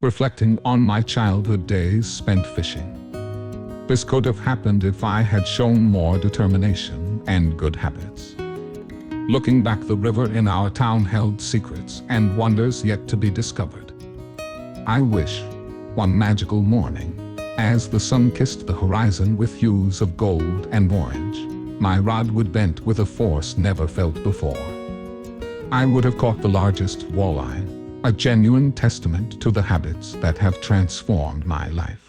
reflecting on my childhood days spent fishing. This could have happened if I had shown more determination and good habits. Looking back, the river in our town held secrets and wonders yet to be discovered. I wish, one magical morning, as the sun kissed the horizon with hues of gold and orange, my rod would bend with a force never felt before. I would have caught the largest walleye, a genuine testament to the habits that have transformed my life.